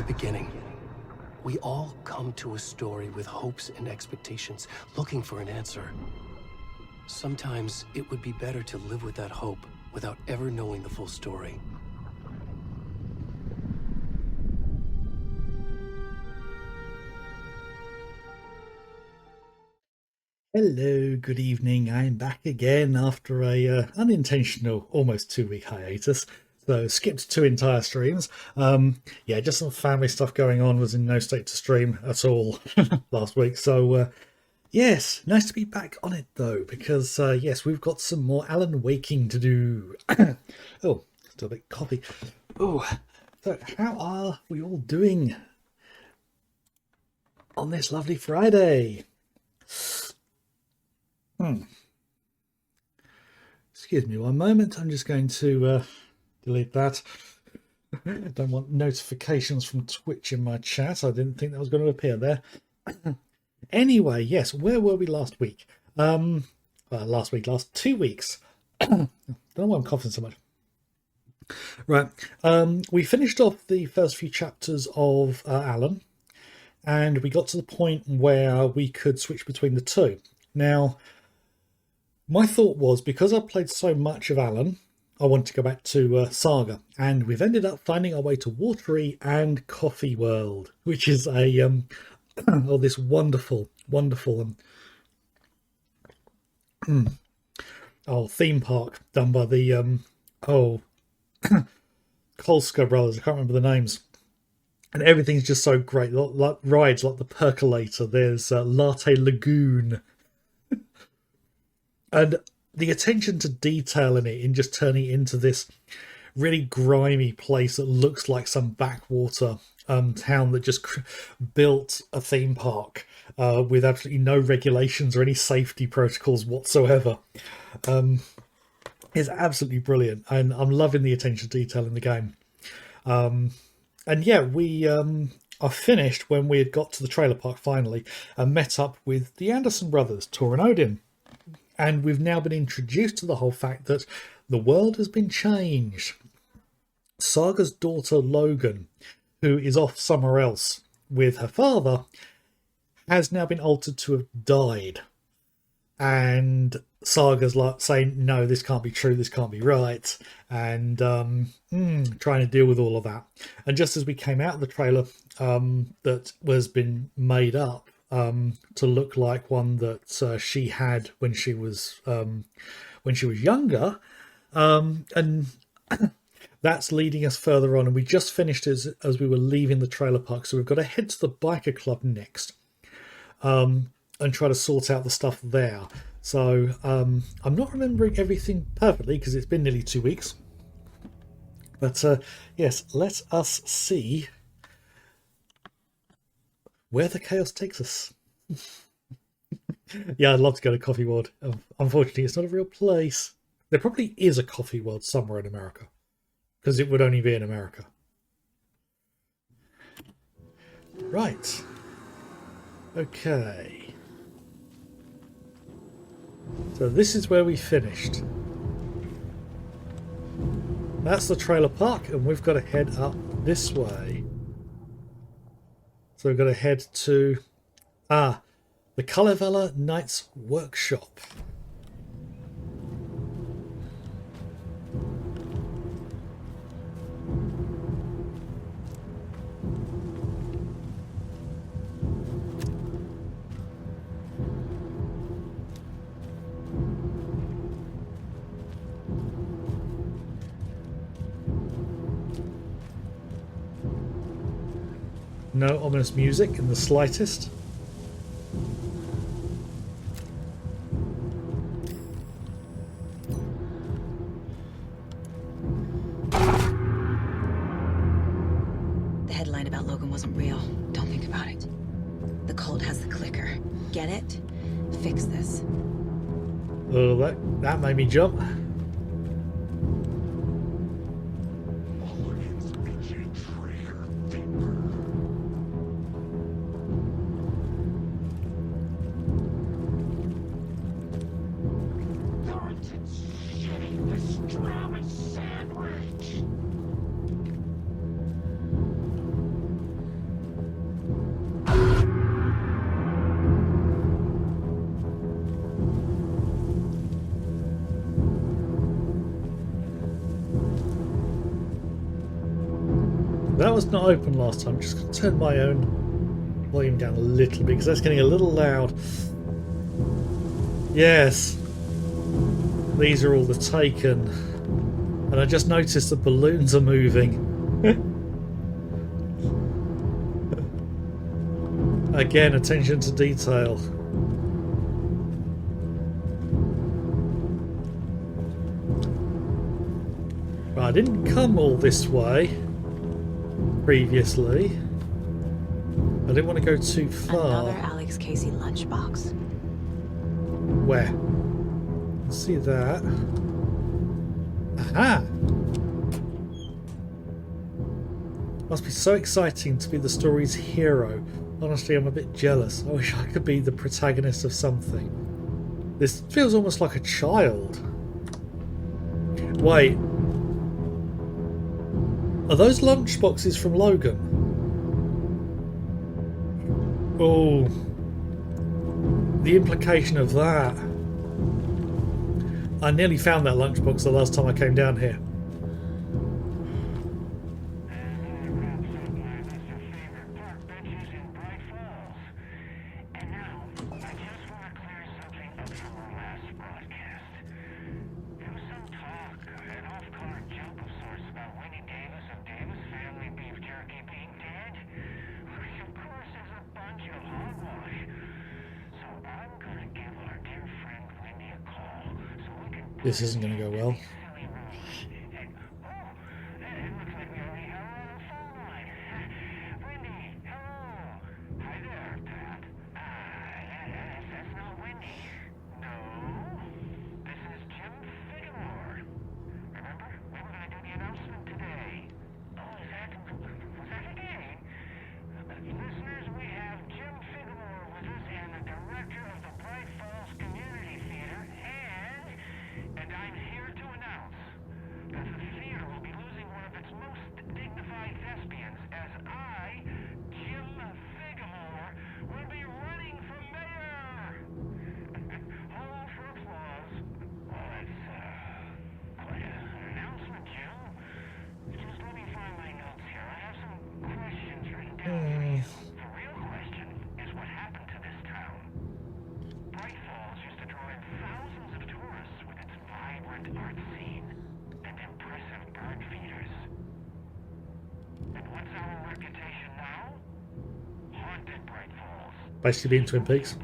the beginning. We all come to a story with hopes and expectations, looking for an answer. Sometimes it would be better to live with that hope without ever knowing the full story. Hello, good evening. I'm back again after a unintentional, almost 2-week hiatus. So skipped 2 entire streams. Yeah, just some family stuff going on. Was in no state to stream at all last week. So yes, nice to be back on it though, because yes, we've got some more Alan Waking to do. Oh, still a bit coffee. Oh, so how are we all doing on this lovely Friday? Excuse me one moment. I'm just going to delete that. Don't want notifications from Twitch in my chat. I didn't think that was going to appear there. Anyway, yes, where were we last week? Last 2 weeks. Don't know why I'm coughing so much. Right. We finished off the first few chapters of Alan, and we got to the point where we could switch between the two. Now, my thought was, because I played so much of Alan, I wanted to go back to Saga, and we've ended up finding our way to Watery and Coffee World, which is a this wonderful theme park done by the Kolska brothers. I can't remember the names, and everything's just so great. Like rides like the Percolator. There's Latte Lagoon. And the attention to detail in it, in just turning it into this really grimy place that looks like some backwater town that just built a theme park with absolutely no regulations or any safety protocols whatsoever, is absolutely brilliant. And I'm loving the attention to detail in the game. And yeah, we are finished when we had got to the trailer park finally and met up with the Anderson brothers, Tor and Odin. And we've now been introduced to the whole fact that the world has been changed. Saga's daughter Logan, who is off somewhere else with her father, has now been altered to have died. And Saga's like saying, no, this can't be true, this can't be right. And trying to deal with all of that. And just as we came out of the trailer that was been made up, to look like one that she had when she was younger, and that's leading us further on. And we just finished as we were leaving the trailer park, so we've got to head to the biker club next, and try to sort out the stuff there. So I'm not remembering everything perfectly because it's been nearly 2 weeks, but yes, let us see where the chaos takes us. Yeah, I'd love to go to Coffee World. Unfortunately, it's not a real place. There probably is a Coffee World somewhere in America, because it would only be in America. Right. Okay. So this is where we finished. That's the trailer park, and we've got to head up this way. So we've got to head to the Kalevala Knights Workshop. No ominous music in the slightest. The headline about Logan wasn't real. Don't think about it. The cult has the clicker. Get it? Fix this. Oh, that made me jump. that was not open last time. Just going to turn my own volume down a little bit because that's getting a little loud. Yes. These are all the Taken. And I just noticed the balloons are moving. Again, attention to detail. Right, I didn't come all this way previously. I didn't want to go too far. Another Alex Casey lunchbox. Where? Let's see that. Aha! Must be so exciting to be the story's hero. Honestly, I'm a bit jealous. I wish I could be the protagonist of something. This feels almost like a child. Wait. Are those lunchboxes from Logan? Oh. The implication of that. I nearly found that lunchbox the last time I came down here. This isn't going to go well. Basically being Twin Peaks.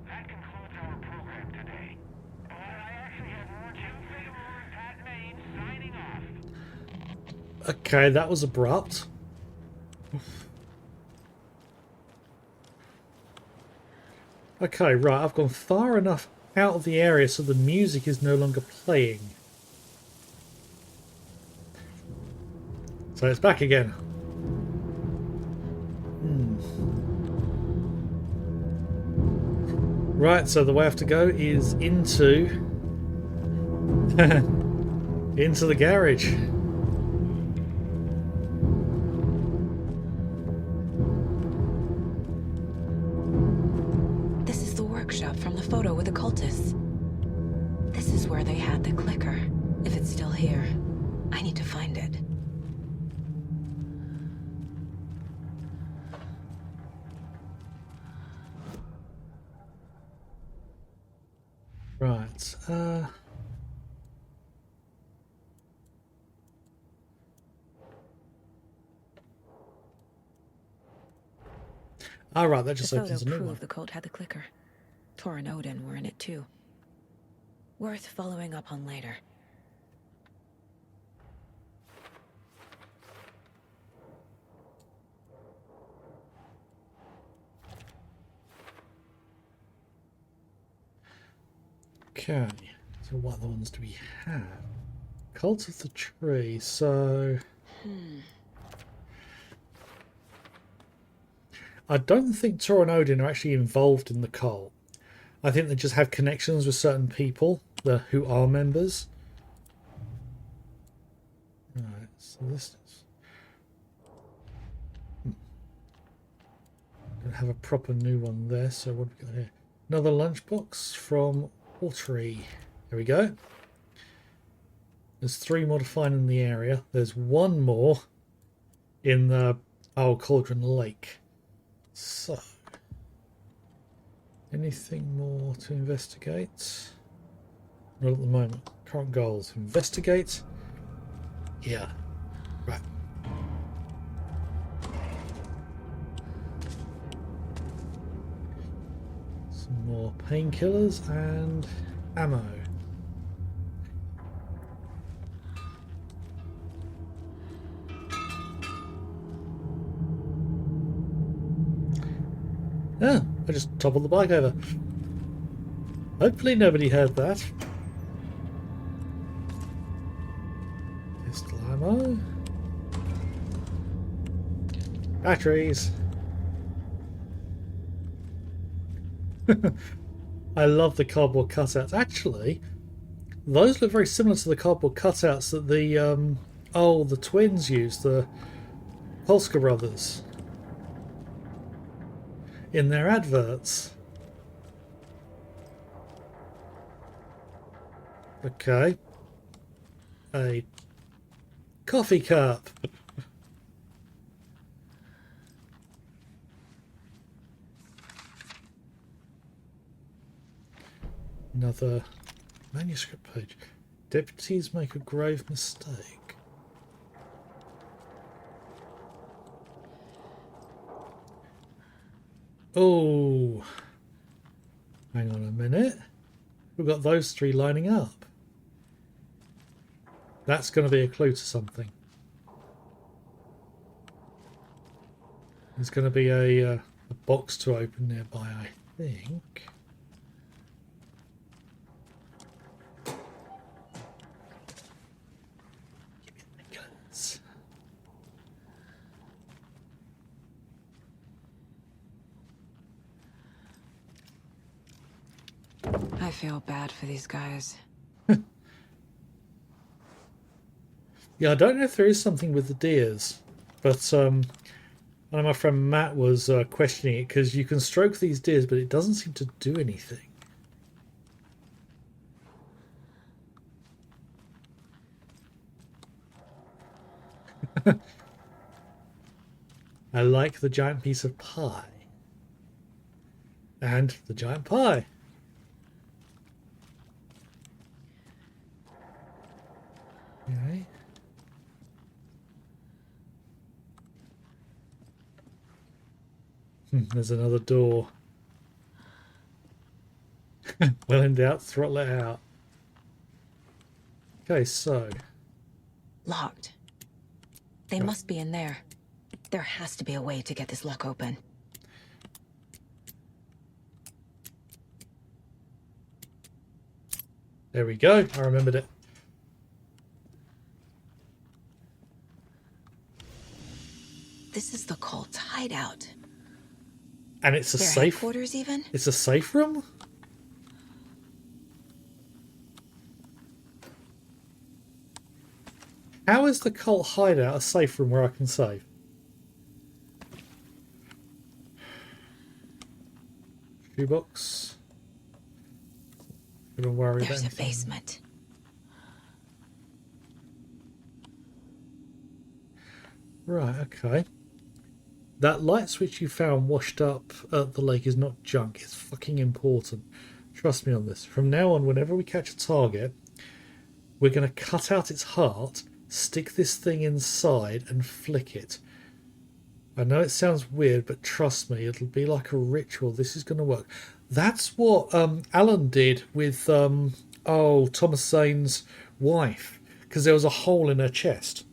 That concludes our program today. But I actually have more Jim Figmore and Pat Maine signing off. Okay, that was abrupt. Okay, right, I've gone far enough out of the area so the music is no longer playing. So it's back again. Right, so the way I have to go is into into the garage. This is the workshop from the photo with the cultists. This is where they had the clicker. If it's still here, I need to find it. Right. All right, that The just photo opens a new one. proved the cult had the clicker. Tor and Odin were in it too. Worth following up on later. Okay. So what other ones do we have? Cult of the Tree. So I don't think Tor and Odin are actually involved in the cult. I think they just have connections with certain people who are members. Right, so this is... Don't have a proper new one there, so what have we got here? Another lunchbox from Watery. There we go. There's 3 more to find in the area. There's 1 more in the Owl Cauldron Lake. So, anything more to investigate? Not at the moment. Current goals. Investigate. Yeah. Right. Some more painkillers and ammo. Ah, I just toppled the bike over. Hopefully nobody heard that. Pistol ammo. Batteries. I love the cardboard cutouts. Actually, those look very similar to the cardboard cutouts that the twins used, the Polska brothers, in their adverts. Okay. A coffee cup. Another manuscript page. Deputies make a grave mistake. Oh, hang on a minute. We've got those 3 lining up. That's going to be a clue to something. There's going to be a box to open nearby, I think. Give me the guns. I feel bad for these guys. Yeah, I don't know if there is something with the deers, but I know my friend Matt was questioning it because you can stroke these deers, but it doesn't seem to do anything. I like the giant piece of pie. And the giant pie. Okay. There's another door. Well in doubt, throttle it out. Okay, so. Locked. They must be in there. There has to be a way to get this lock open. There we go. I remembered it. This is the cult's hideout. And it's a Their safe. headquarters, even? It's a safe room? How is the cult hideout a safe room where I can save? Shoebox. Don't worry about There's a anything. basement. Right, okay. That light switch you found washed up at the lake is not junk. It's fucking important. Trust me on this. From now on, whenever we catch a target, we're going to cut out its heart, stick this thing inside, and flick it. I know it sounds weird, but trust me, it'll be like a ritual. This is going to work. That's what Alan did with Thomas Zane's wife, because there was a hole in her chest.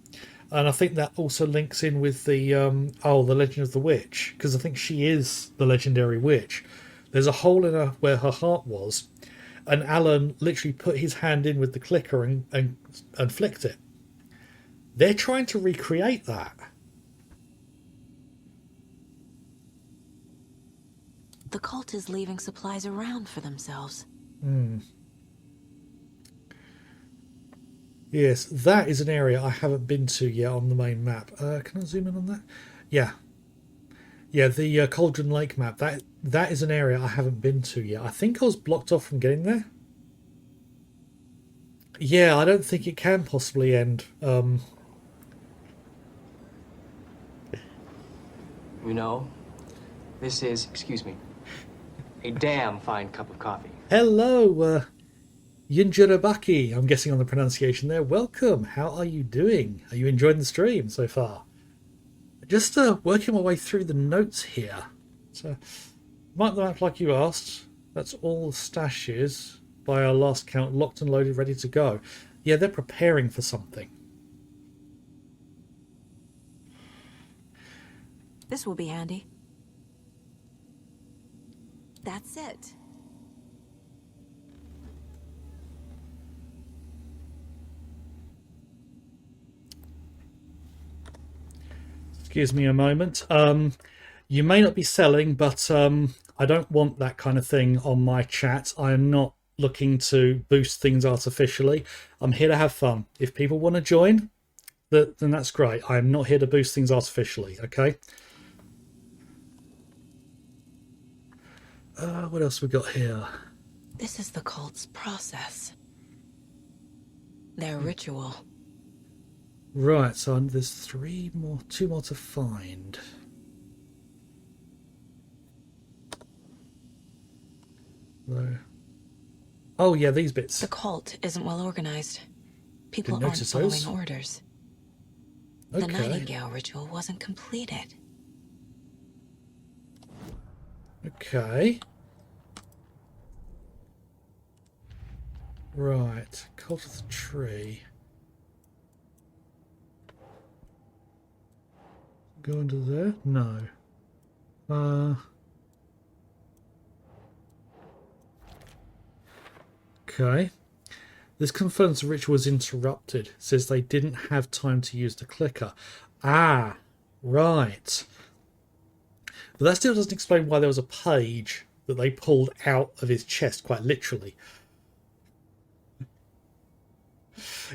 And I think that also links in with the the Legend of the Witch, because I think she is the legendary witch. There's a hole in her where her heart was, and Alan literally put his hand in with the clicker and flicked it. They're trying to recreate that. The cult is leaving supplies around for themselves. Yes, that is an area I haven't been to yet on the main map. Can I zoom in on that? Yeah. Yeah, the Cauldron Lake map. That is an area I haven't been to yet. I think I was blocked off from getting there. Yeah, I don't think it can possibly end. You know, this is, excuse me, a damn fine cup of coffee. Hello, Yinjirabaki. I'm guessing on the pronunciation there. Welcome. How are you doing? Are you enjoying the stream so far? Just working my way through the notes here. So, mark the map like you asked. That's all the stashes by our last count, locked and loaded, ready to go. Yeah, they're preparing for something. This will be handy. That's it. Excuse me a moment. You may not be selling, but I don't want that kind of thing on my chat. I am not looking to boost things artificially. I'm here to have fun. If people want to join, then that's great. I am not here to boost things artificially, okay? What else we got here? This is the cult's process. Their ritual. Right, so there's two more to find. There. Oh yeah, these bits. The cult isn't well organized. People Didn't aren't notice following those. orders. Okay. The Nightingale ritual wasn't completed. Okay. Right, cult of the tree. Go into there? No. Okay. This confirms the ritual was interrupted. It says they didn't have time to use the clicker. Ah, right. But that still doesn't explain why there was a page that they pulled out of his chest, quite literally.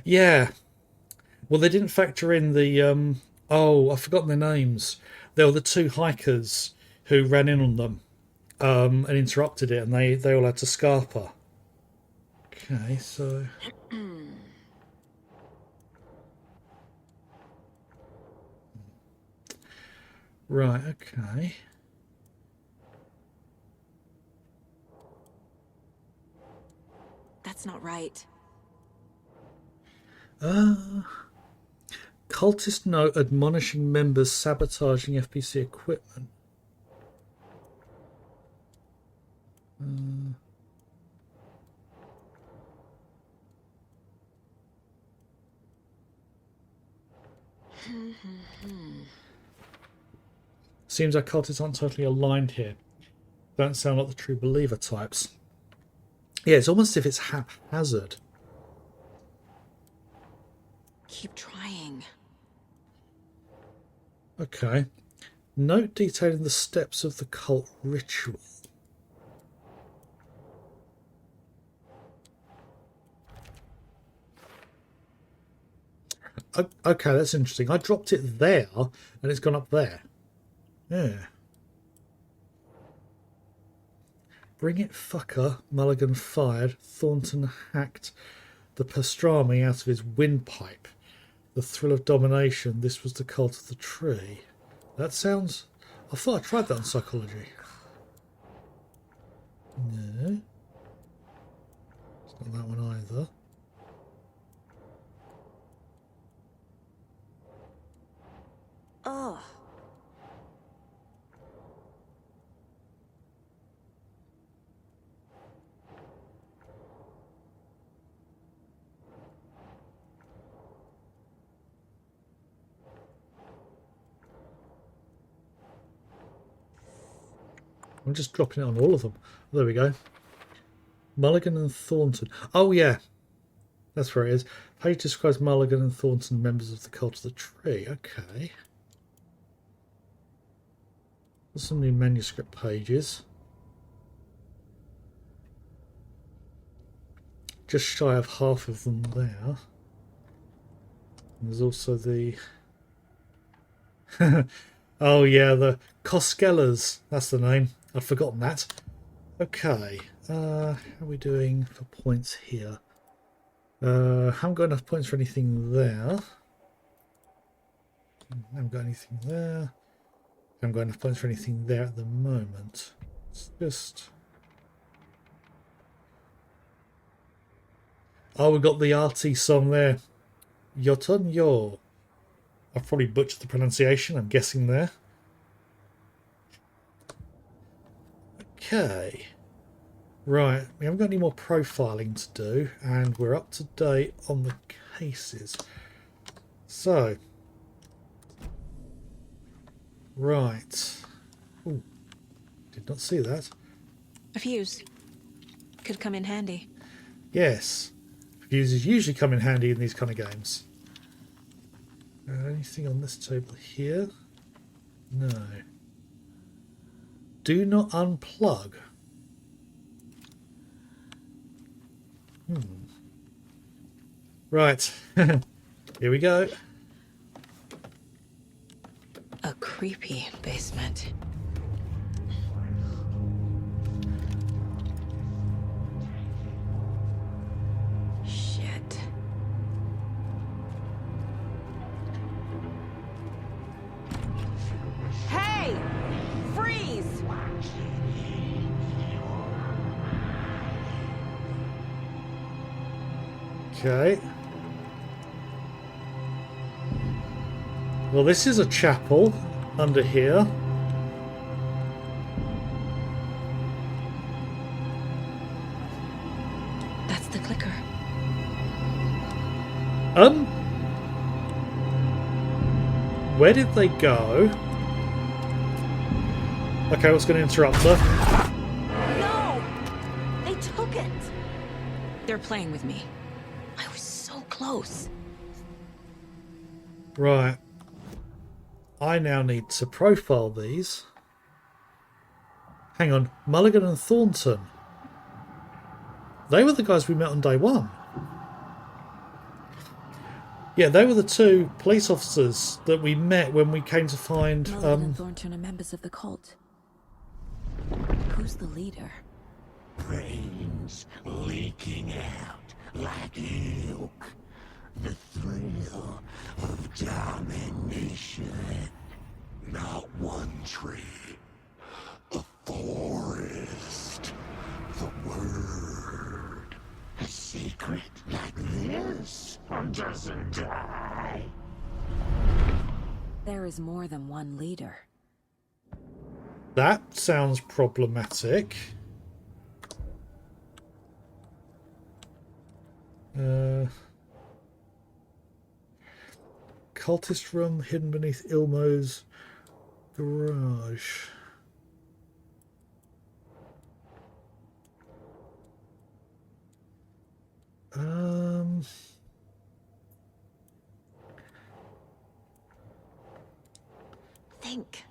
Yeah. Well, they didn't factor in the... I've forgotten their names. They were the two hikers who ran in on them and interrupted it, and they all had to scarper. Okay, so... Right, okay. That's not right. Cultist note admonishing members sabotaging FPC equipment. Seems our cultists aren't totally aligned here. Don't sound like the true believer types. Yeah, it's almost as if it's haphazard. Keep trying. Okay. Note detailing the steps of the cult ritual. Okay, that's interesting. I dropped it there, and it's gone up there. Yeah. Bring it, fucker. Mulligan fired. Thornton hacked the pastrami out of his windpipe. The thrill of domination. This was the cult of the tree. That sounds... I thought I tried that on psychology. No. I'm just dropping it on all of them. There we go. Mulligan and Thornton. Oh, yeah. That's where it is. Page describes Mulligan and Thornton, members of the Cult of the Tree. Okay. There's some new manuscript pages. Just shy of half of them there. And there's also the... oh, yeah, the Koskellas. That's the name. I'd forgotten that. Okay. How are we doing for points here? Haven't got enough points for anything there. Haven't got anything there. Haven't got enough points for anything there at the moment. It's just... oh, we've got the arty song there. Yoton Yo. I've probably butchered the pronunciation, I'm guessing there. Okay. Right, we haven't got any more profiling to do, and we're up to date on the cases. So, right. Ooh, did not see that. A fuse. Could come in handy. Yes, fuses usually come in handy in these kind of games. Anything on this table here? No. Do not unplug. Right. Here we go. A creepy basement. Shit. Hey! Freeze! Okay. Well, this is a chapel under here. That's the clicker. Where did they go? Okay, I was going to interrupt her. No! They took it! They're playing with me. I was so close. Right. I now need to profile these. Hang on. Mulligan and Thornton. They were the guys we met on day one. Yeah, they were the two police officers that we met when we came to find... Mulligan and Thornton are members of the cult. Who's the leader? Brains leaking out like ilk. The thrill of domination. Not one tree. A forest. The word. A secret like this doesn't die. There is more than one leader. That sounds problematic. Cultist room hidden beneath Ilmo's garage. Think.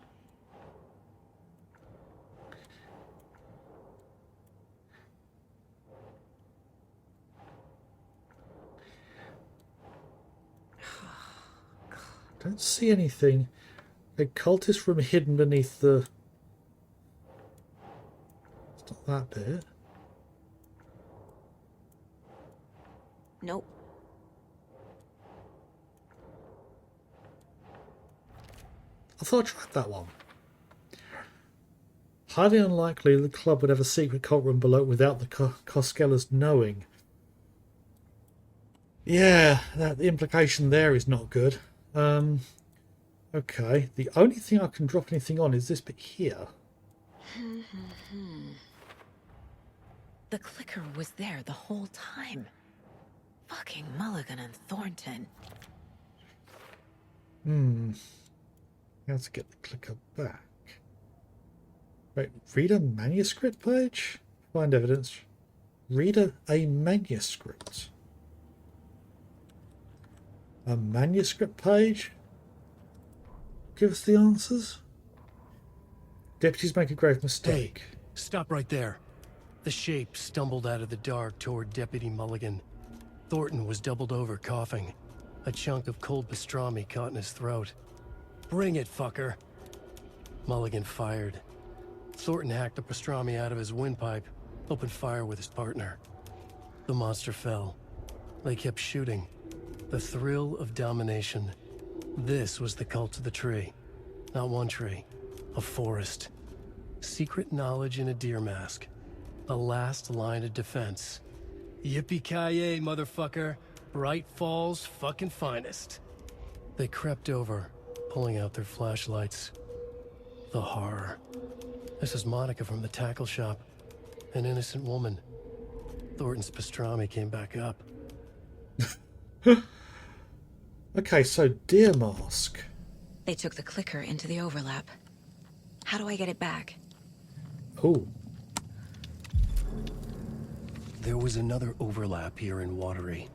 Don't see anything. A cultist room hidden beneath the... It's not that bit. Nope. I thought I tried that one. Highly unlikely the club would have a secret cult room below without the Koskellas knowing. Yeah, the implication there is not good. Okay, the only thing I can drop anything on is this bit here. The clicker was there the whole time. Fucking Mulligan and Thornton. How to get the clicker back? Right, read a manuscript page? Find evidence. Read a manuscript. A manuscript page? Give us the answers. Deputies make a grave mistake. Hey, stop right there. The shape stumbled out of the dark toward Deputy Mulligan. Thornton was doubled over, coughing. A chunk of cold pastrami caught in his throat. Bring it, fucker. Mulligan fired. Thornton hacked the pastrami out of his windpipe, opened fire with his partner. The monster fell. They kept shooting. The thrill of domination. This was the cult of the tree. Not one tree, a forest. Secret knowledge in a deer mask. A last line of defense. Yippee-ki-yay, motherfucker. Bright Falls' fucking finest. They crept over, pulling out their flashlights. The horror. This is Monica from the tackle shop. An innocent woman. Thornton's pastrami came back up. Okay, so deer mask. They took the clicker into the overlap. How do I get it back? Oh, There was another overlap here in Watery.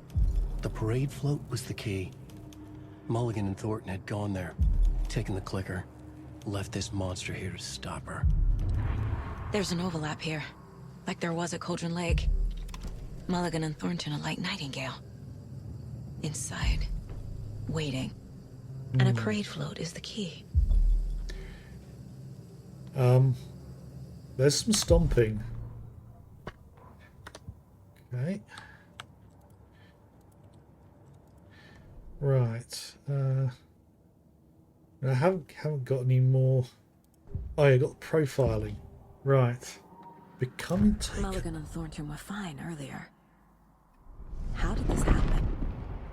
The parade float was the key. Mulligan and Thornton had gone there, taken the clicker, left this monster here to stop her. There's an overlap here, like there was at Cauldron Lake. Mulligan and Thornton are like Nightingale. Inside, waiting. And a parade float is the key. there's some stomping. Okay. Right. I haven't got any more. Oh, yeah, got profiling. Right. Becoming taken. Mulligan and Thornton were fine earlier. How did this happen?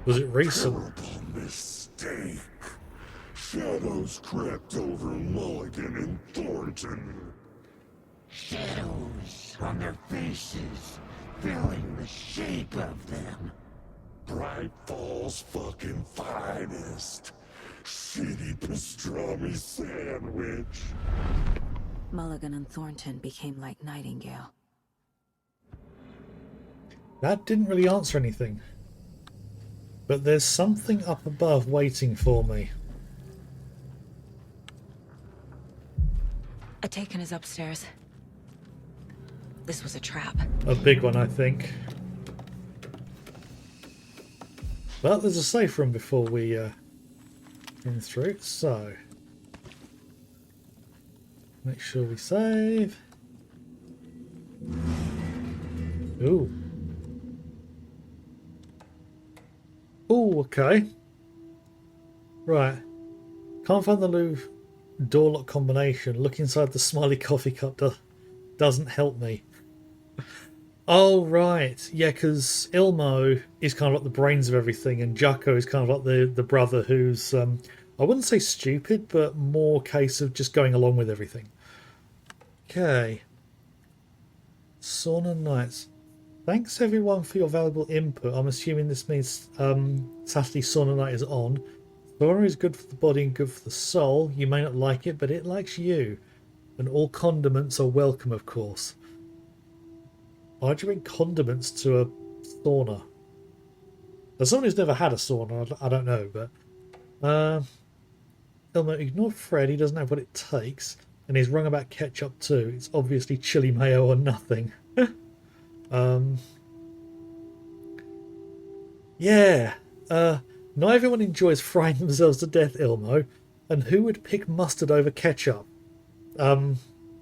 Was it recent? Terrible mistake. Shadows crept over Mulligan and Thornton. Shadows on their faces, filling the shape of them. Bright Falls' fucking finest. Shitty pastrami sandwich. Mulligan and Thornton became like Nightingale. That didn't really answer anything. But there's something up above waiting for me. A taken is upstairs. This was a trap. A big one, I think. But there's a safe room before we run through. So, make sure we save. Ooh. Ooh, okay. Right. Can't find the Louvre door lock combination. Look inside the smiley coffee cup doesn't help me. Oh, right. Yeah, because Ilmo is kind of like the brains of everything, and Jacko is kind of like the brother who's, I wouldn't say stupid, but more case of just going along with everything. Okay. Sauna Nights. Thanks everyone for your valuable input. I'm assuming this means Saturday Sauna Night is on. Sauna is good for the body and good for the soul. You may not like it, but it likes you. And all condiments are welcome, of course. Why do you bring condiments to a sauna? As someone who's never had a sauna, I don't know, but... Elmo, ignore Fred, he doesn't have what it takes. And he's wrong about ketchup too. It's obviously chili mayo or nothing. Yeah. Not everyone enjoys frying themselves to death, Ilmo. And who would pick mustard over ketchup?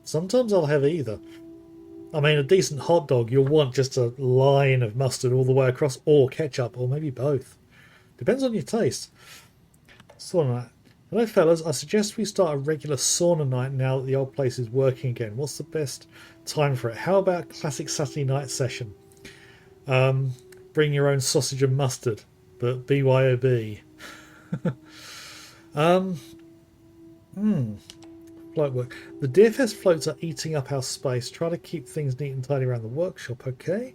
Sometimes I'll have either. I mean, a decent hot dog, you'll want just a line of mustard all the way across, or ketchup, or maybe both. Depends on your taste. Sauna night. Hello, fellas. I suggest we start a regular sauna night now that the old place is working again. What's the best time for it? How about a classic Saturday night session? Bring your own sausage and mustard, but BYOB. Float work. The DFS floats are eating up our space. Try to keep things neat and tidy around the workshop, okay?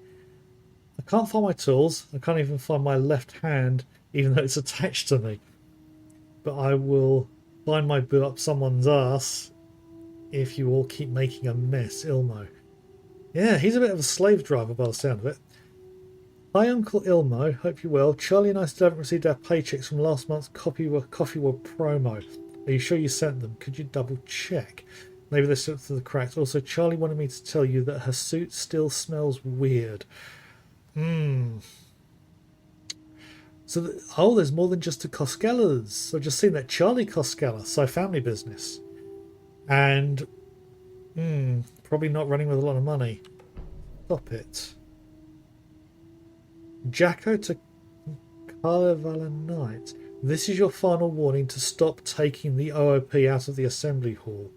I can't find my tools. I can't even find my left hand, even though it's attached to me. But I will find my boot up someone's ass if you all keep making a mess, Ilmo. Yeah, he's a bit of a slave driver by the sound of it. Hi, Uncle Ilmo. Hope you're well. Charlie and I still haven't received our paychecks from last month's Coffee World promo. Are you sure you sent them? Could you double check? Maybe they slipped through the cracks. Also, Charlie wanted me to tell you that her suit still smells weird. So, there's more than just the Coskellas. I've just seen that Charlie Coskella, so family business. And, probably not running with a lot of money. Stop it. Jacko to Kalevala Knight. This is your final warning to stop taking the OOP out of the assembly hall.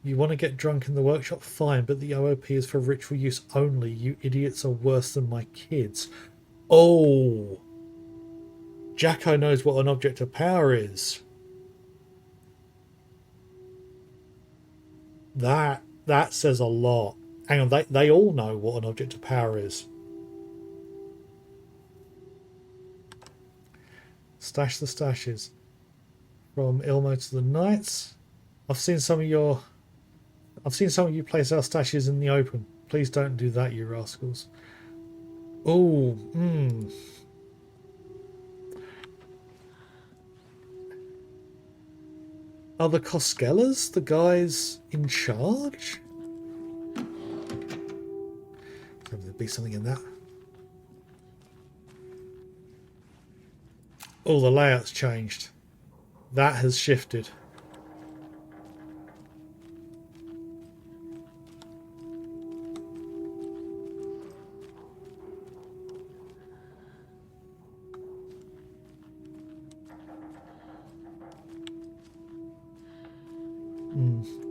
You want to get drunk in the workshop? Fine, but the OOP is for ritual use only. You idiots are worse than my kids. Oh! Jacko knows what an object of power is. That says a lot. Hang on, they all know what an object of power is. Stash the stashes. From Ilmo to the Knights. I've seen some of you place our stashes in the open. Please don't do that, you rascals. Oh, Are the Coskellas the guys in charge? There'll be something in that. Oh, the layout's changed. That has shifted.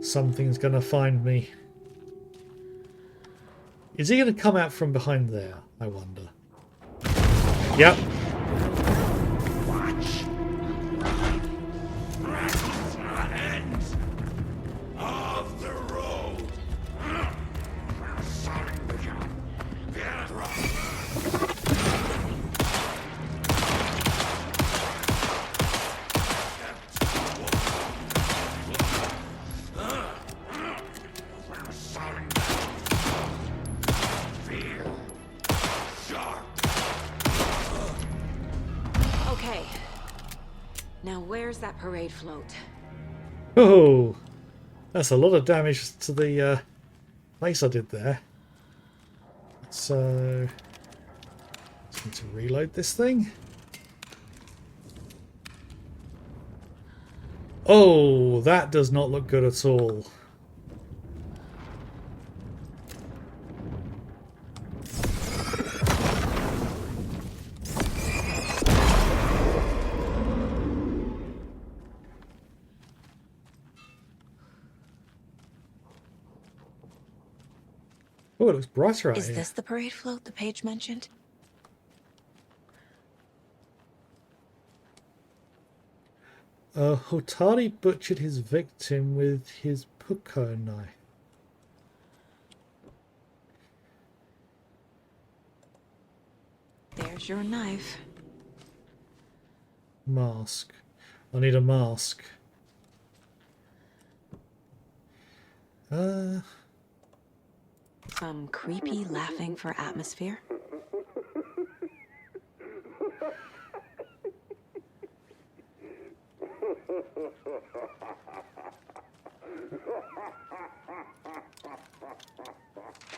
Something's gonna find me. Is he gonna come out from behind there? I wonder. Yep. Watch. End of the road. Okay. Now where's that parade float? Oh, that's a lot of damage to the place I did there. So, just need to reload this thing. Oh, that does not look good at all. Oh, it looks brighter out Is here. this the parade float the page mentioned? Hotari butchered his victim with his puko knife. There's your knife. Mask. I need a mask. Some creepy laughing for atmosphere.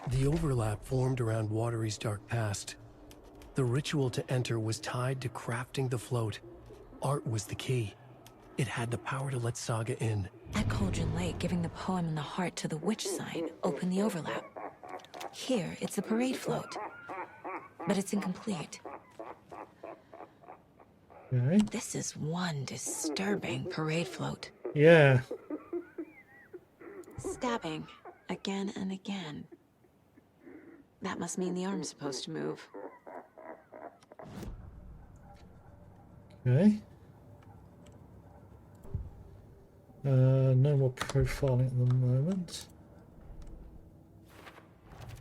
The overlap formed around Watery's dark past. The ritual to enter was tied to crafting the float. Art was the key. It had the power to let Saga in. At Cauldron Lake, giving the poem and the heart to the witch sign opened the overlap. Here, it's the parade float. But it's incomplete. Okay. This is one disturbing parade float. Yeah. Stabbing again and again. That must mean the arm's supposed to move. Okay. No more profiling at the moment.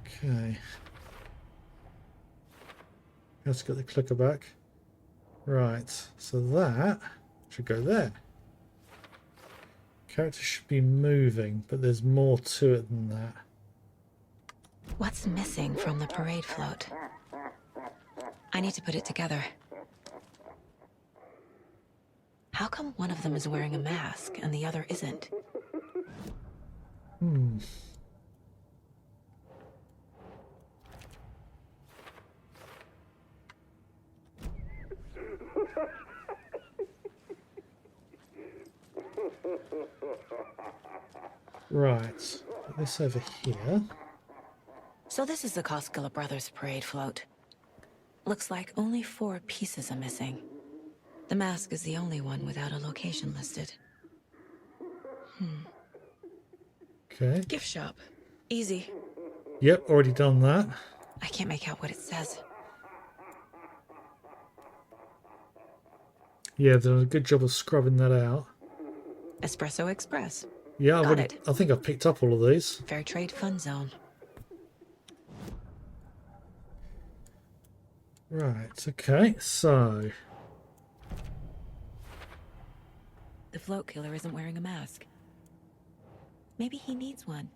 Okay. Let's get the clicker back. Right, so that should go there. Character should be moving, but there's more to it than that. What's missing from the parade float? I need to put it together. How come one of them is wearing a mask and the other isn't? Right. Put this over here. So this is the Koskela Brothers parade float. Looks like only 4 pieces are missing. The mask is the only one without a location listed. Okay. Gift shop. Easy. Yep, already done that. I can't make out what it says. Yeah, they've done a good job of scrubbing that out. Espresso Express. Yeah, Got it. I think I've picked up all of these. Fair Trade Fun Zone. Right, okay, so... The float killer isn't wearing a mask. Maybe he needs one.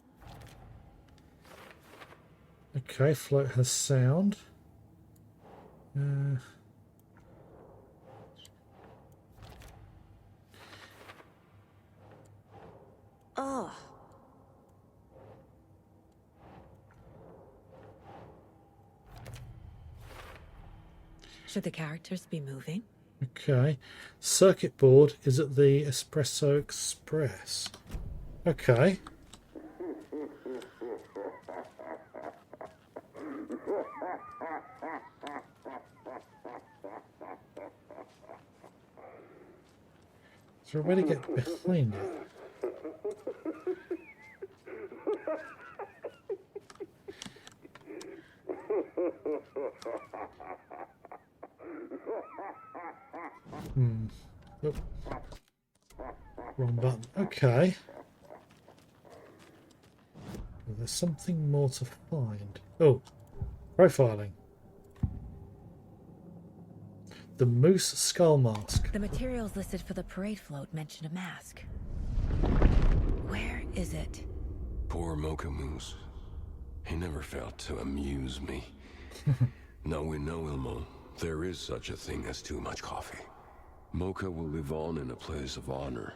Okay, float has sound. Oh. Should the characters be moving? Okay. Circuit board is at the Espresso Express. Okay. Is there a way to get behind it? Oh. Wrong button. Okay. Well, there's something more to find. Oh, profiling. The moose skull mask. The materials listed for the parade float mention a mask. Where is it? Poor Mocha Moose. He never failed to amuse me. Now we know, Ilmo, there is such a thing as too much coffee. Mocha will live on in a place of honor.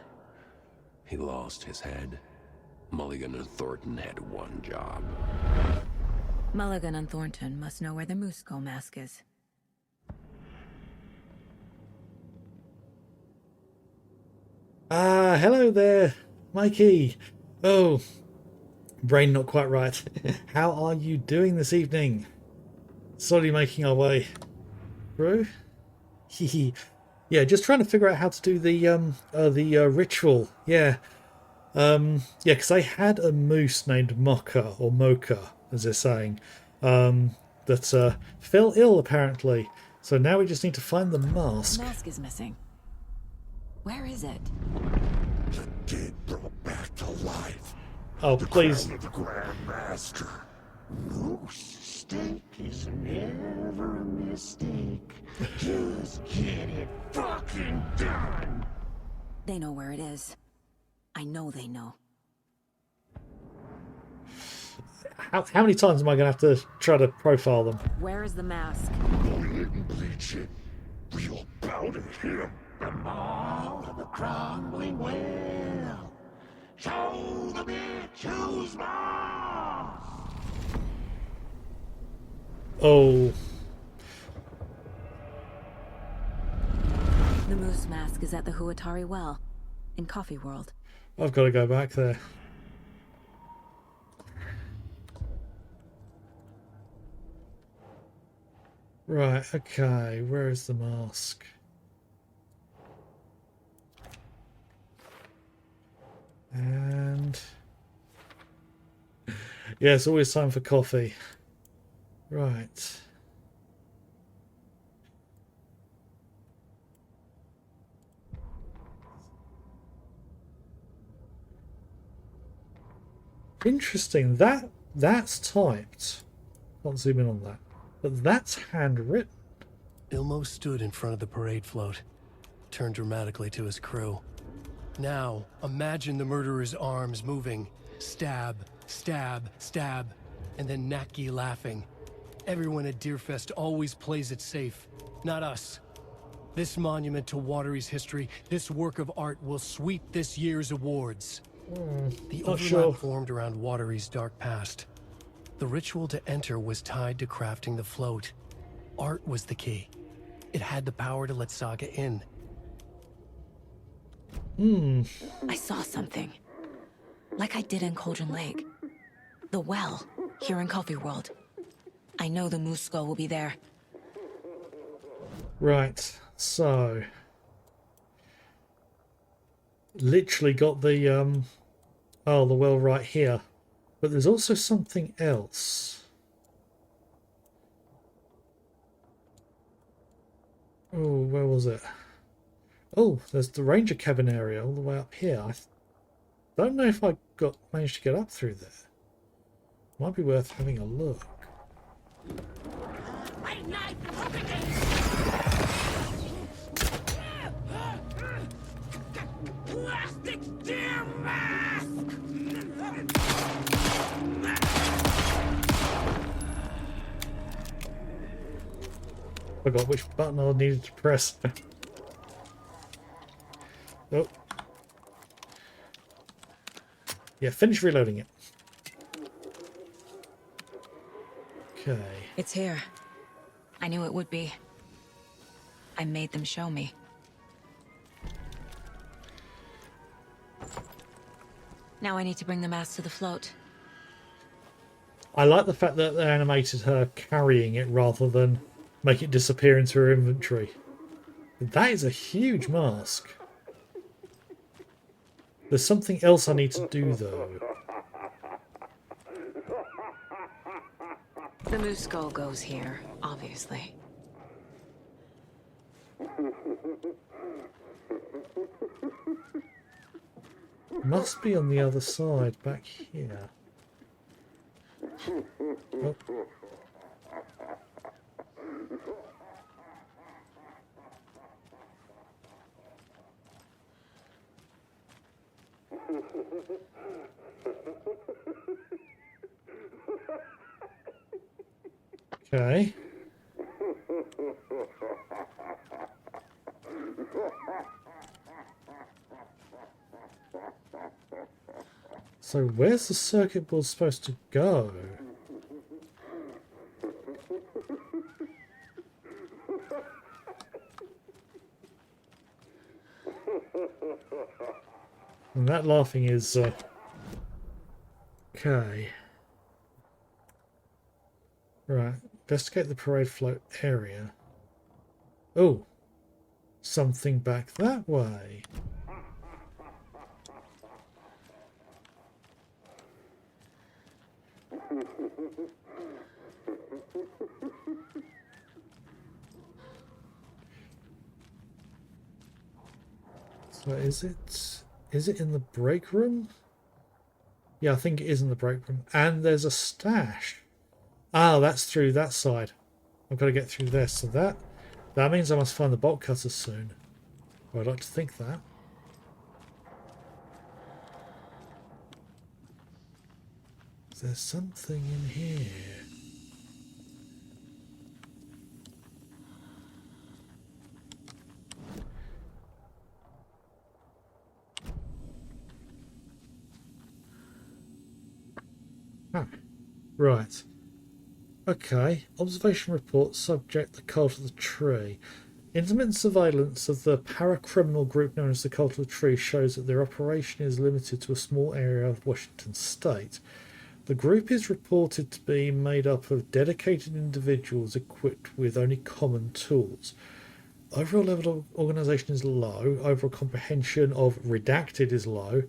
He lost his head. Mulligan and Thornton had one job. Mulligan and Thornton must know where the moose skull mask is. Ah, hello there, Mikey. Oh, brain not quite right. How are you doing this evening? Slowly making our way through. Yeah, just trying to figure out how to do the ritual. Yeah, because I had a moose named Mocha or Mocha, as they're saying, that fell ill apparently. So now we just need to find the mask. The mask is missing. Where is it? The dead brought back to life. Oh, please. The Grand Master. Moose steak is never a mistake. Just get it fucking done. They know where it is. I know they know. How many times am I going to have to try to profile them? Where is the mask? Go ahead and bleach it. Real bout of him. The maw of the crumbling well. Show the bitch who's boss. Oh, The moose mask is at the Huatari Well, in Coffee World. I've got to go back there. Right, okay, where is the mask? And... yeah, it's always time for coffee. Right. Interesting. That's typed. Can't zoom in on that. But that's handwritten. Ilmo stood in front of the parade float, turned dramatically to his crew. Now, imagine the murderer's arms moving. Stab, stab, stab, and then Naki laughing. Everyone at Deerfest always plays it safe. Not us. This monument to Watery's history, this work of art will sweep this year's awards. The not overlap sure. formed around Watery's dark past. The ritual to enter was tied to crafting the float. Art was the key. It had the power to let Saga in. I saw something. Like I did in Cauldron Lake. The well, here in Coffee World. I know the moose skull will be there. Right, so literally got the the well right here, but there's also something else. Oh, where was it? Oh, there's the ranger cabin area all the way up here. I don't know if I managed to get up through there. Might be worth having a look. Plastic deer mask! Forgot which button I needed to press. Oh. Yeah, finish reloading it. Okay. It's here. I knew it would be. I made them show me. Now I need to bring the mask to the float. I like the fact that they animated her carrying it rather than make it disappear into her inventory. That is a huge mask. There's something else I need to do though. The moose skull goes here, obviously. Must be on the other side, back here. Oh. Okay. So where's the circuit board supposed to go? And that laughing is okay. Right, investigate the parade float area. Oh, something back that way. So is it in the break room? Yeah, I think it is in the break room. And there's a stash. Ah, that's through that side. I've got to get through there. So that means I must find the bolt cutters soon. Or I'd like to think that. There's something in here. Ah, right. Okay. Observation report. Subject: the cult of the tree. Intermittent surveillance of the paracriminal group known as the Cult of the Tree shows that their operation is limited to a small area of Washington state. The group is reported to be made up of dedicated individuals equipped with only common tools. Overall level of organisation is low. Overall comprehension of redacted is low.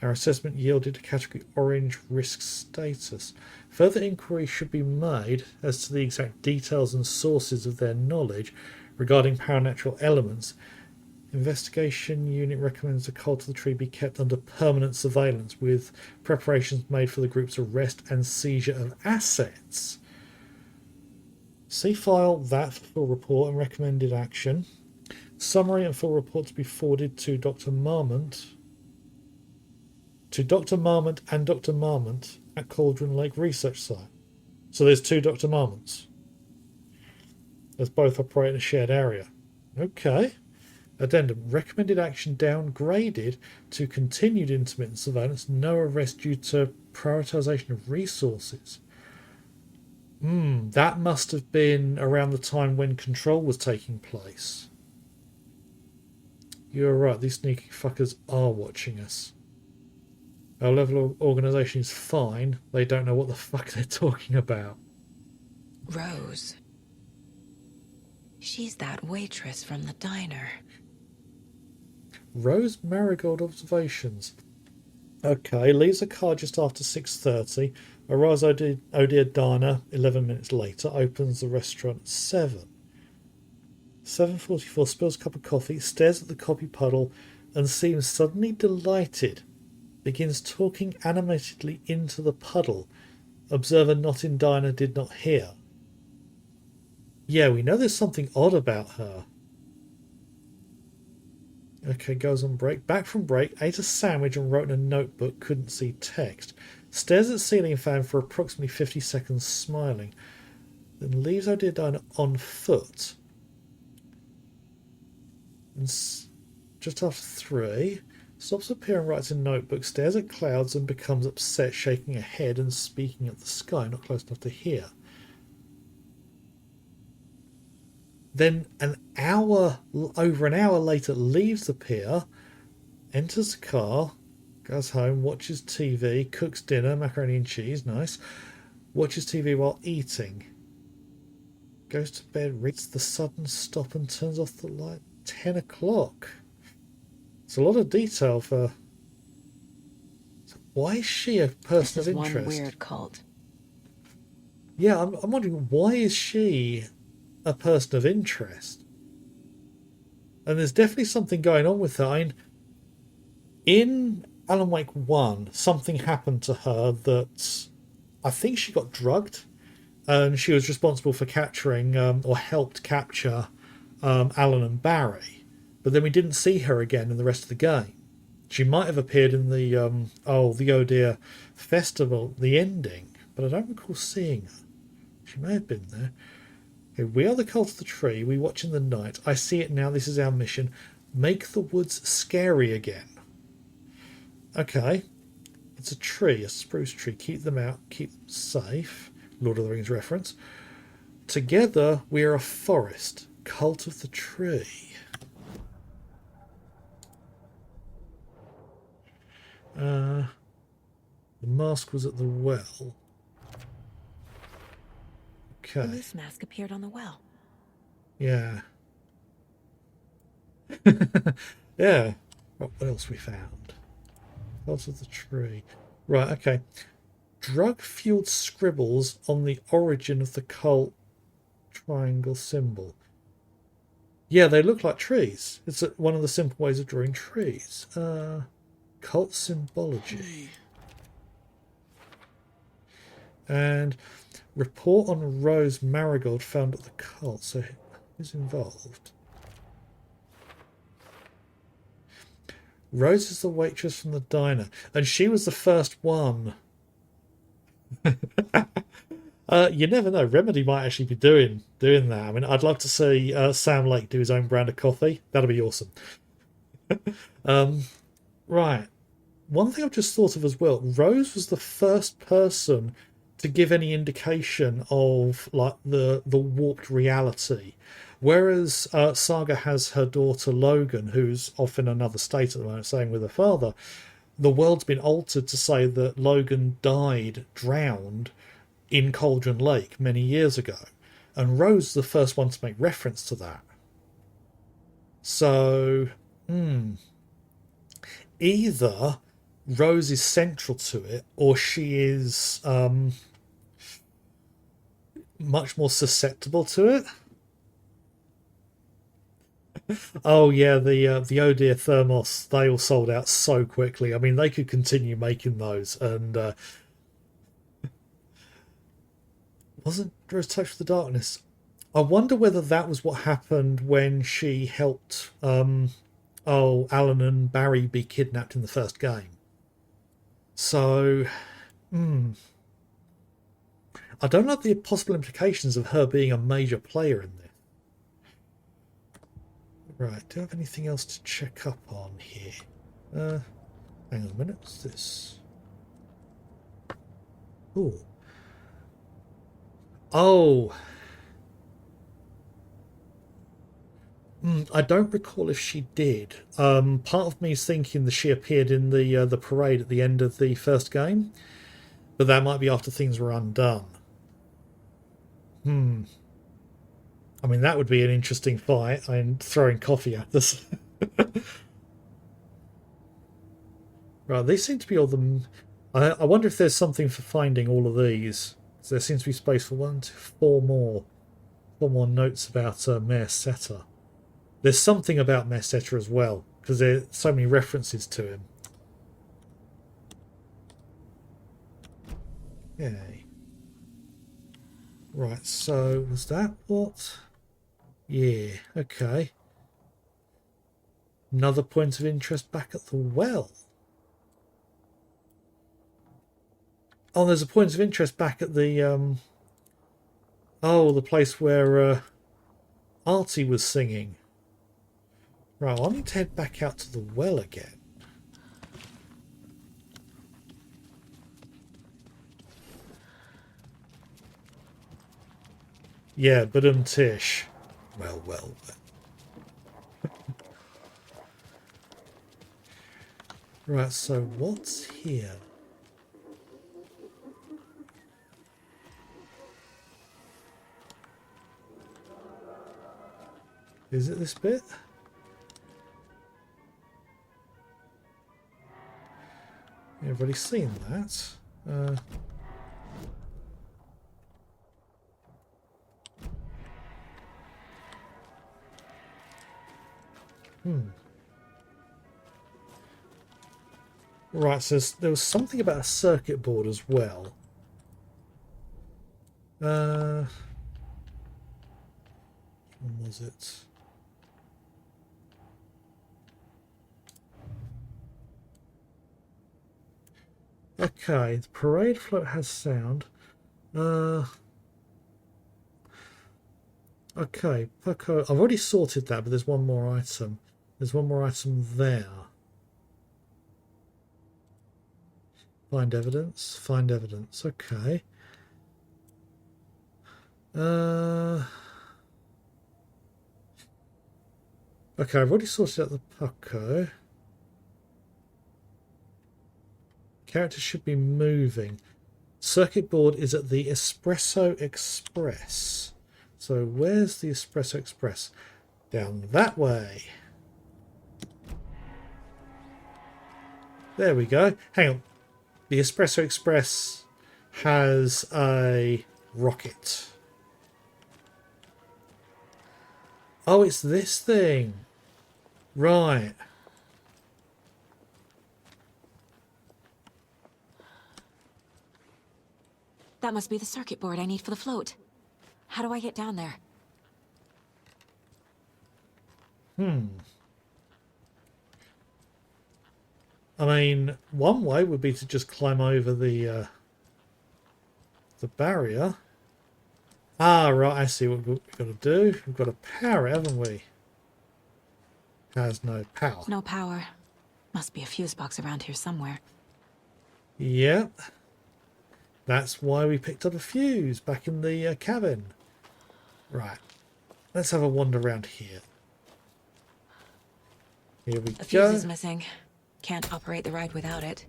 Our assessment yielded a category orange risk status. Further inquiry should be made as to the exact details and sources of their knowledge regarding paranatural elements. Investigation unit recommends the Cult of the Tree be kept under permanent surveillance with preparations made for the group's arrest and seizure of assets. See file that for full report and recommended action. Summary and full report to be forwarded to Dr. Marmont. to Dr. Marmont and Dr. Marmont at Cauldron Lake Research Site. So there's 2 Dr. Marmonts. As both operate in a shared area. Okay. Addendum. Recommended action downgraded to continued intermittent surveillance. No arrest due to prioritization of resources. That must have been around the time when Control was taking place. You're right, these sneaky fuckers are watching us. Our level of organisation is fine. They don't know what the fuck they're talking about. Rose. She's that waitress from the diner. Rose Marigold observations. Okay, leaves a car just after 6:30. Arrives Odear Diner 11 minutes later. Opens the restaurant at 7. 7:44, spills a cup of coffee, stares at the coffee puddle and seems suddenly delighted. Begins talking animatedly into the puddle. Observer not in diner did not hear. Yeah, we know there's something odd about her. Okay, goes on break. Back from break, ate a sandwich and wrote in a notebook, couldn't see text. Stares at ceiling fan for approximately 50 seconds, smiling. Then leaves Odear Diner on foot. And just after 3, stops appearing, writes in notebook, stares at clouds and becomes upset, shaking her head and speaking at the sky, not close enough to hear. Then over an hour later, leaves the pier, enters the car, goes home, watches TV, cooks dinner, macaroni and cheese, nice. Watches TV while eating. Goes to bed, reads the sudden stop and turns off the light. 10 o'clock. It's a lot of detail for... So why is she a person of interest? This is one weird cult. Yeah, I'm wondering, why is she a person of interest? And there's definitely something going on with her. I mean, in Alan Wake 1, something happened to her that I think she got drugged, and she was responsible for capturing or helped capture Alan and Barry. But then we didn't see her again in the rest of the game. She might have appeared in the the Oh Dear Festival, the ending, but I don't recall seeing her. She may have been there. Okay, we are the cult of the tree. We watch in the night. I see it now. This is our mission. Make the woods scary again. Okay. It's a tree, a spruce tree. Keep them out. Keep them safe. Lord of the Rings reference. Together, we are a forest. Cult of the tree. The mask was at the well. The Okay. loose mask appeared on the well. Yeah. Yeah. What else we found? Cult of the tree. Right, okay. Drug-fueled scribbles on the origin of the cult triangle symbol. Yeah, they look like trees. It's one of the simple ways of drawing trees. Cult symbology. And report on Rose Marigold found at the cult. So who's involved? Rose is the waitress from the diner, and she was the first one. You never know. Remedy might actually be doing that. I mean, I'd love to see Sam Lake do his own brand of coffee. That'd be awesome. Right. One thing I've just thought of as well. Rose was the first person to give any indication of like the warped reality. Whereas Saga has her daughter Logan, who's off in another state at the moment, staying with her father. The world's been altered to say that Logan died drowned in Cauldron Lake many years ago. And Rose is the first one to make reference to that. So, either Rose is central to it, or she is much more susceptible to it. Oh yeah, the Oh Dear Thermos, they all sold out so quickly. I mean, they could continue making those, and wasn't Rose Touch with the Darkness? I wonder whether that was what happened when she helped Alan and Barry be kidnapped in the first game. So, I don't know the possible implications of her being a major player in this. Right, do I have anything else to check up on here? Hang on a minute, what's this? Ooh. Oh. I don't recall if she did. Part of me is thinking that she appeared in the parade at the end of the first game, but that might be after things were undone. I mean, that would be an interesting fight. I'm throwing coffee at us. Right, these seem to be all the... I wonder if there's something for finding all of these. So there seems to be space for 1 to 4 more. 4 more notes about Mayor Seta. There's something about Mayor Seta as well, because there's so many references to him. Okay. Right, so was that what? Yeah, okay. Another point of interest back at the well. Oh, there's a point of interest back at the the place where Artie was singing. Right, I need to head back out to the well again. Yeah, but Tish. Well. Right, so what's here? Is it this bit? I've already seen that. Right, so there was something about a circuit board as well. When was it? Okay, the parade float has sound. Okay, Pucko. I've already sorted that, but there's one more item. There's one more item there. Find evidence. Find evidence. Okay. Okay, I've already sorted out the Pucko. Character should be moving. Circuit board is at the Espresso Express. So where's the Espresso Express? Down that way. There we go. Hang on. The Espresso Express has a rocket. Oh, it's this thing. Right. That must be the circuit board I need for the float. How do I get down there? I mean, one way would be to just climb over the barrier. Ah, right, I see what we've got to do. We've got to power it, haven't we? Has no power. No power. Must be a fuse box around here somewhere. Yep. That's why we picked up a fuse back in the cabin. Right. Let's have a wander around here. Here we A go. fuse is missing. Can't operate the ride without it.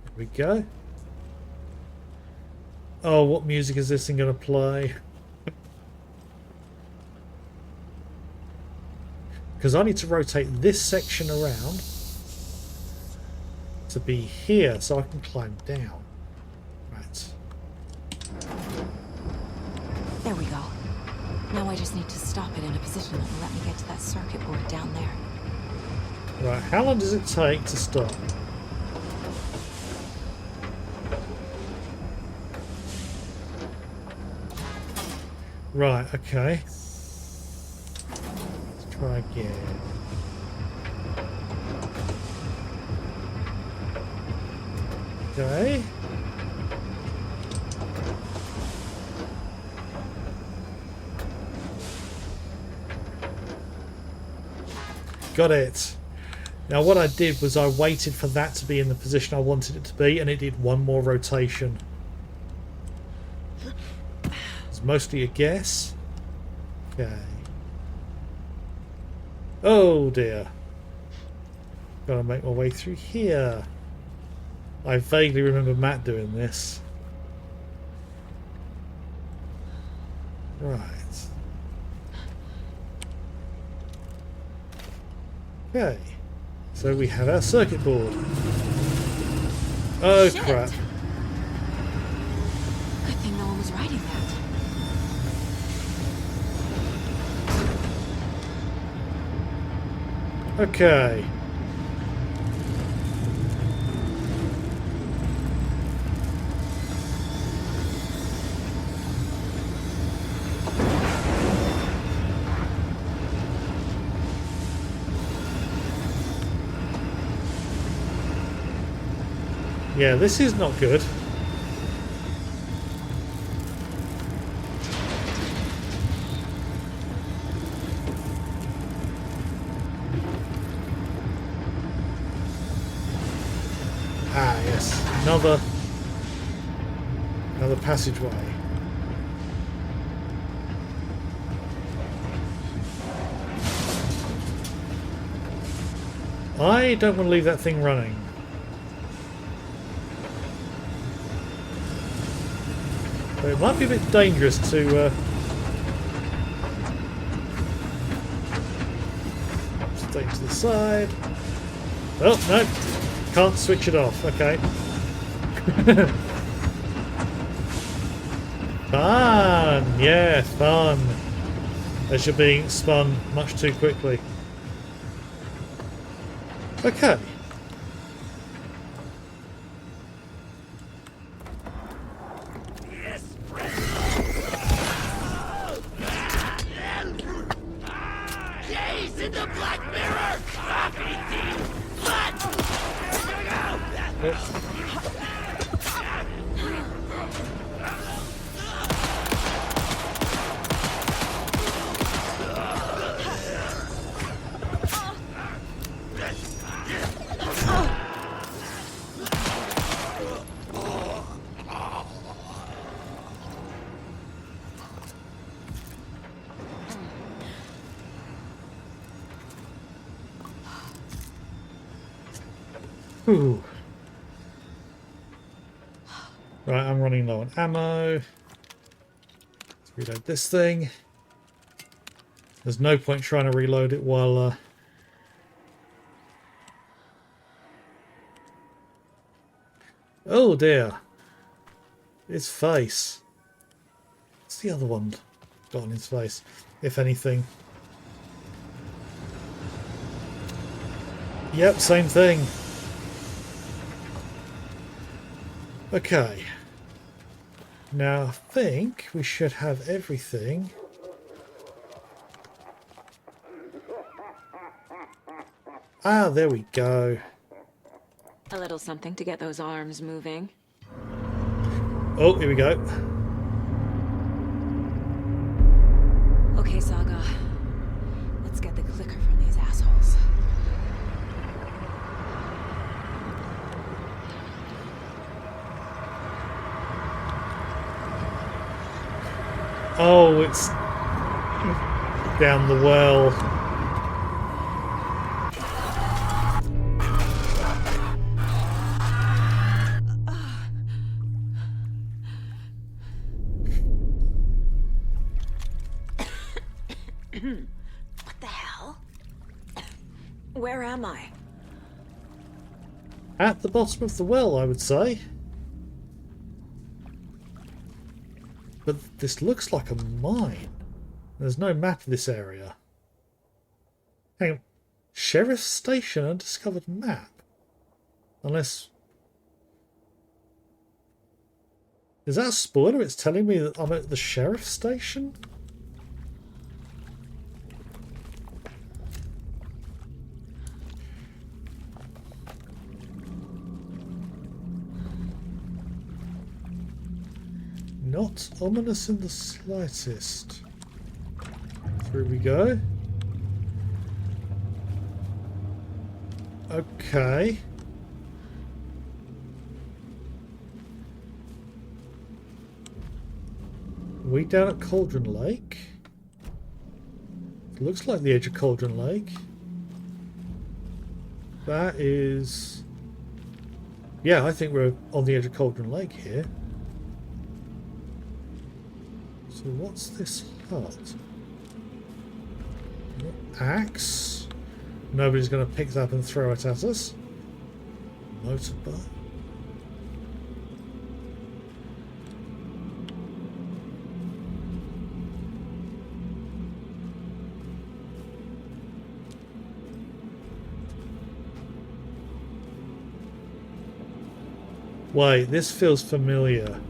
Here we go. Oh, what music is this thing going to play? Because I need to rotate this section around to be here so I can climb down. Right. There we go. Now I just need to stop it in a position that will let me get to that circuit board down there. Right, how long does it take to stop? Right, okay. Let's try again. Okay. Got it. Now what I did was I waited for that to be in the position I wanted it to be, and it did one more rotation. It's mostly a guess. Okay. Oh dear. Gotta make my way through here. I vaguely remember Matt doing this. Right. Okay. So we have our circuit board. Oh Shit. crap. Good thing no one was riding that. Okay. Yeah, this is not good. Ah, yes. Another passageway. I don't want to leave that thing running. But it might be a bit dangerous to stay to the side. Oh, no. Can't switch it off. Okay. Fun! Yeah, fun. As you're being spun much too quickly. Okay. Ooh. Right, I'm running low on ammo. Let's reload this thing. There's no point trying to reload it while oh dear. His face. What's the other one got on his face, if anything? Yep, same thing. Okay. Now I think we should have everything. Ah, there we go. A little something to get those arms moving. Oh, here we go. Okay, Saga. Let's get the clicker from these assholes. Oh, it's down the well. What the hell? Where am I? At the bottom of the well, I would say. But this looks like a mine. There's no map of this area. Hang on. Sheriff's Station, undiscovered map. Unless... Is that a spoiler? It's telling me that I'm at the Sheriff's Station? Not ominous in the slightest. Through we go. Okay. We down at Cauldron Lake. Looks like the edge of Cauldron Lake. That is... Yeah, I think we're on the edge of Cauldron Lake here. So what's this hut? Axe. Nobody's going to pick that up and throw it at us. Motorbike. Wait, this feels familiar.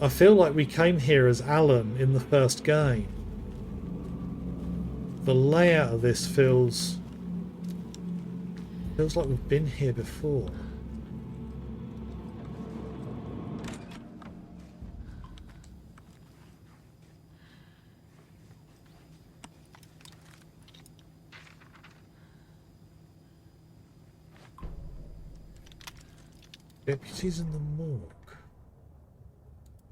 I feel like we came here as Alan in the first game. The layout of this feels like we've been here before. Deputies in the morgue.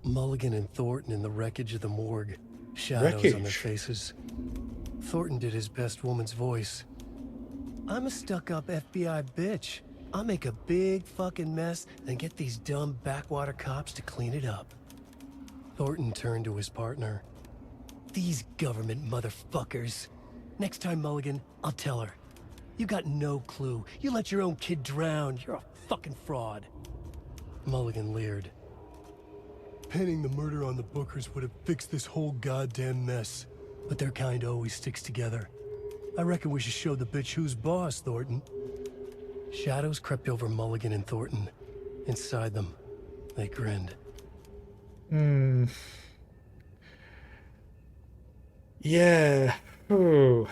Mulligan and Thornton in the wreckage of the morgue. Shadows on their Wreckage? faces. Thornton did his best woman's voice. I'm a stuck-up FBI bitch. I'll make a big fucking mess, then get these dumb backwater cops to clean it up. Thornton turned to his partner. These government motherfuckers. Next time, Mulligan, I'll tell her. You got no clue. You let your own kid drown. You're a fucking fraud. Mulligan leered. Pinning the murder on the Bookers would have fixed this whole goddamn mess. But their kind always sticks together. I reckon we should show the bitch who's boss, Thornton. Shadows crept over Mulligan and Thornton. Inside them, they grinned. Yeah. Oh.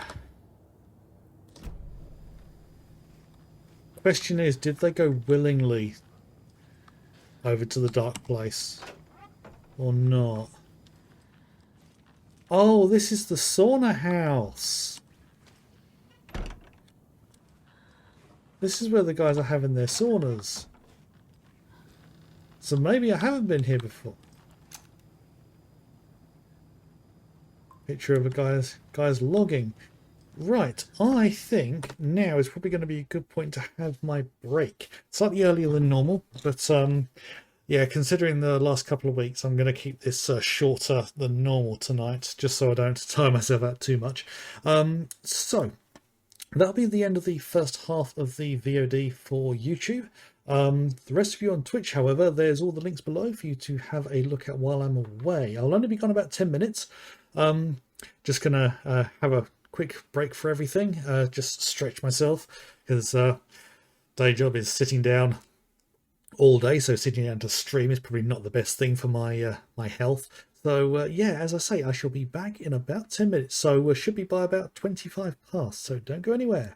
Question is, did they go willingly over to the dark place or not? Oh, this is the sauna house. This is where the guys are having their saunas. So maybe I haven't been here before. Picture of a guy's logging. Right, I think now is probably going to be a good point to have my break. Slightly earlier than normal, but yeah, considering the last couple of weeks, I'm going to keep this shorter than normal tonight, just so I don't tire myself out too much. So, that'll be the end of the first half of the VOD for YouTube. The rest of you on Twitch, however, there's all the links below for you to have a look at while I'm away. I'll only be gone about 10 minutes. Just going to have a quick break for everything, just stretch myself, because day job is sitting down all day, so sitting down to stream is probably not the best thing for my my health. So yeah, as I say, I shall be back in about 10 minutes, so should be by about 25 past, so don't go anywhere.